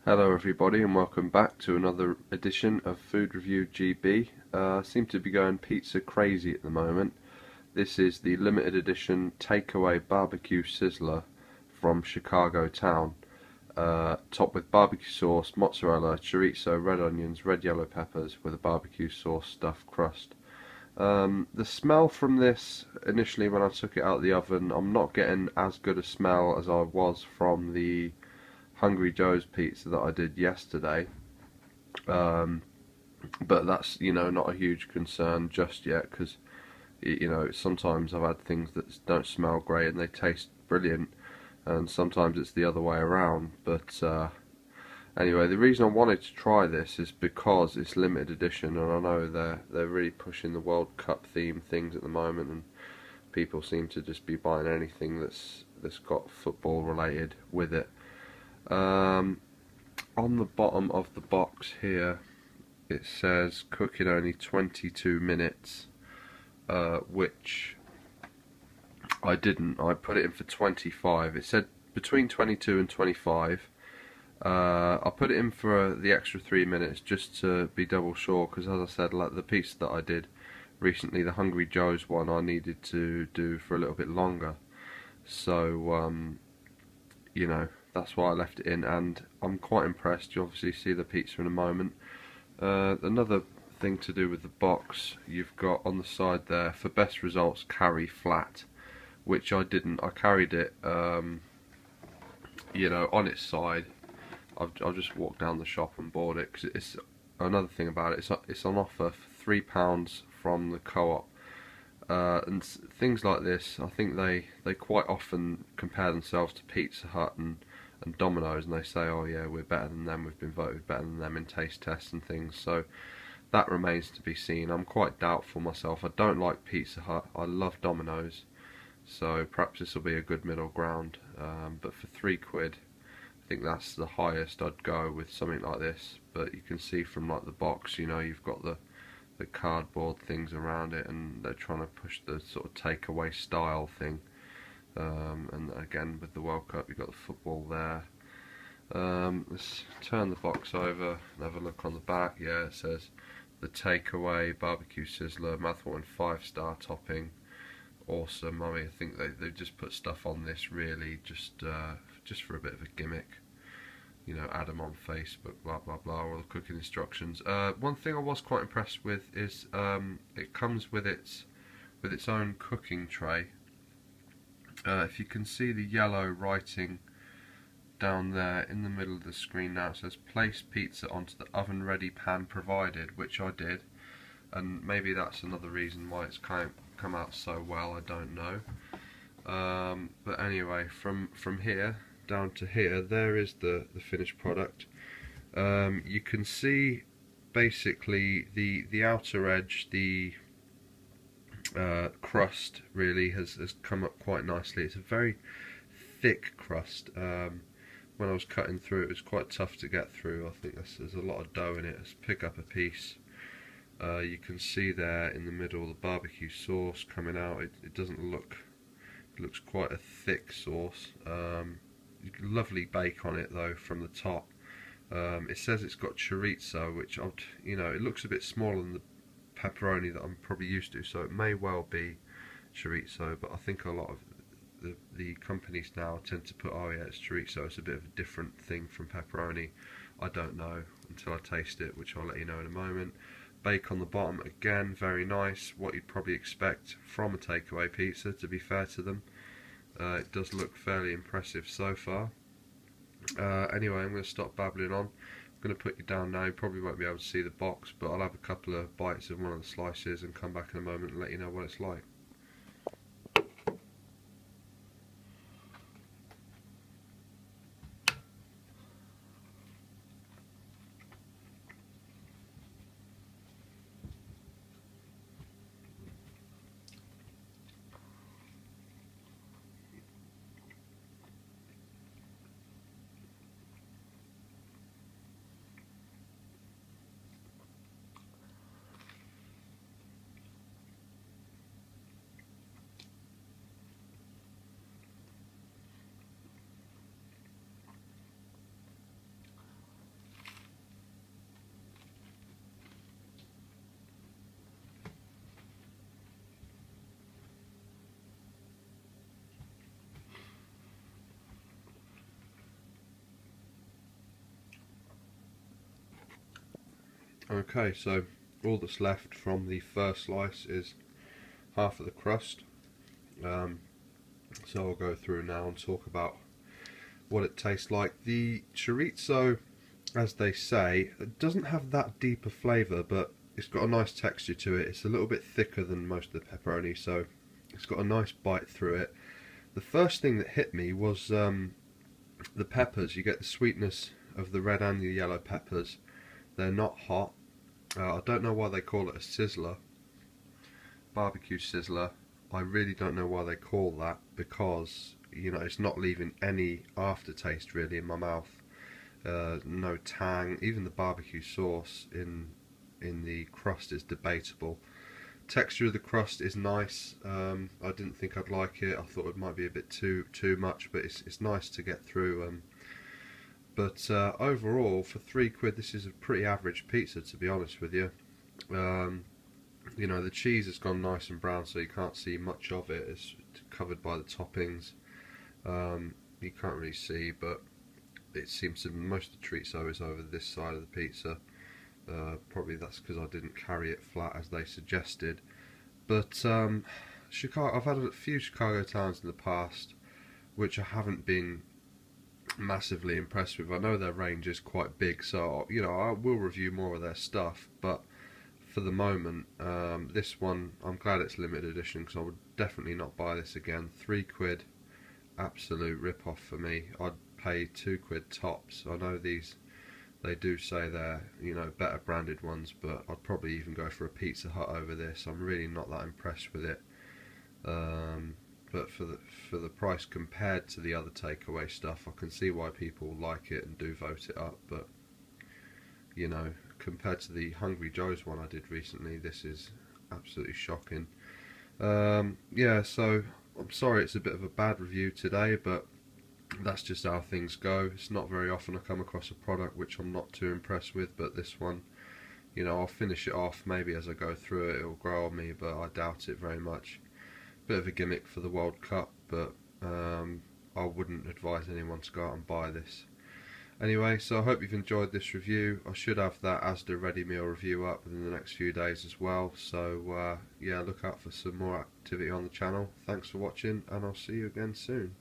Hello everybody and welcome back to another edition of Food Review GB. Seem to be going pizza crazy at the moment. This is the limited edition takeaway barbecue sizzler from Chicago town. Topped with barbecue sauce, mozzarella, chorizo, red onions, red yellow peppers with a barbecue sauce stuffed crust. The smell from this, initially when I took it out of the oven, I'm not getting as good a smell as I was from the Hungry Joe's pizza that I did yesterday, but that's not a huge concern just yet, because sometimes I've had things that don't smell great and they taste brilliant, and sometimes it's the other way around. But anyway, the reason I wanted to try this is because it's limited edition, and I know they're really pushing the World Cup theme things at the moment, and people seem to just be buying anything that's got football related with it. On the bottom of the box here it says cook in only 22 minutes, which I didn't. I put it in for 25. It said between 22 and 25. I put it in for the extra 3 minutes just to be double sure, because as I said, like the pizza that I did recently, the Hungry Joe's one, I needed to do for a little bit longer. So that's why I left it in, and I'm quite impressed. You obviously see the pizza in a moment. Another thing to do with the box, you've got on the side there, for best results carry flat, which I didn't. I carried it on its side. I've just walked down the shop and bought it, because it's another thing about it, it's on offer for £3 from the co-op. And things like this, I think they quite often compare themselves to Pizza Hut and Domino's, and they say, oh yeah, we're better than them, we've been voted better than them in taste tests and things. So that remains to be seen. I'm quite doubtful myself. I don't like Pizza Hut, I love Domino's, so perhaps this will be a good middle ground. But for £3, I think that's the highest I'd go with something like this. But you can see from like the box, you've got the cardboard things around it, and they're trying to push the sort of takeaway style thing. And again, with the World Cup, you've got the football there. Let's turn the box over and have a look on the back. Yeah, it says the takeaway barbecue sizzler, mouthwatering 5-star topping. Awesome. I mean, I think they just put stuff on this really just for a bit of a gimmick. Add them on Facebook, blah blah blah, or the cooking instructions. One thing I was quite impressed with is it comes with its own cooking tray. If you can see the yellow writing down there in the middle of the screen now, it says place pizza onto the oven ready pan provided, which I did, and maybe that's another reason why it's come out so well, I don't know. But anyway, from here down to here, there is the finished product. You can see basically the outer edge, the crust really has come up quite nicely. It's a very thick crust. When I was cutting through, it was quite tough to get through. I think there's a lot of dough in it. Let's pick up a piece. You can see there in the middle the barbecue sauce coming out. It doesn't look, it looks quite a thick sauce. Lovely bake on it though from the top. It says it's got chorizo, which it looks a bit smaller than the pepperoni that I'm probably used to, so it may well be chorizo, but I think a lot of the companies now tend to put, oh yeah, it's chorizo. It's a bit of a different thing from pepperoni. I don't know until I taste it, which I'll let you know in a moment. Bake on the bottom, again, very nice, what you'd probably expect from a takeaway pizza, to be fair to them. It does look fairly impressive so far. Anyway, I'm going to stop babbling on. I'm going to put you down now. You probably won't be able to see the box, but I'll have a couple of bites of one of the slices and come back in a moment and let you know what it's like. Okay, so all that's left from the first slice is half of the crust. So I'll go through now and talk about what it tastes like. The chorizo, as they say, it doesn't have that deeper flavour, but it's got a nice texture to it. It's a little bit thicker than most of the pepperoni, so it's got a nice bite through it. The first thing that hit me was the peppers. You get the sweetness of the red and the yellow peppers. They're not hot. I don't know why they call it a sizzler, barbecue sizzler. I really don't know why they call that, because you know it's not leaving any aftertaste really in my mouth. No tang. Even the barbecue sauce in the crust is debatable. Texture of the crust is nice. I didn't think I'd like it. I thought it might be a bit too much, but it's nice to get through. But overall, for £3, this is a pretty average pizza, to be honest with you. You know, the cheese has gone nice and brown, so you can't see much of it. It's covered by the toppings. You can't really see, but it seems to most of the chorizo is over this side of the pizza. Probably that's because I didn't carry it flat as they suggested. But Chicago, I've had a few Chicago towns in the past which I haven't been massively impressed with. I know their range is quite big, so you know I will review more of their stuff, but for the moment, this one, I'm glad it's limited edition, because I would definitely not buy this again. £3, absolute rip-off for me. I'd pay £2 tops. I know these, they do say they're, you know, better branded ones, but I'd probably even go for a Pizza Hut over this. I'm really not that impressed with it. But for the price compared to the other takeaway stuff, I can see why people like it and do vote it up, but you know, compared to the Hungry Joe's one I did recently, this is absolutely shocking. Yeah, so I'm sorry it's a bit of a bad review today, but that's just how things go. It's not very often I come across a product which I'm not too impressed with, but this one, you know, I'll finish it off. Maybe as I go through it, it'll grow on me, but I doubt it very much. Bit of a gimmick for the World Cup, but I wouldn't advise anyone to go out and buy this. Anyway, so I hope you've enjoyed this review. I should have that Asda ready meal review up within the next few days as well, so yeah, look out for some more activity on the channel. Thanks for watching, and I'll see you again soon.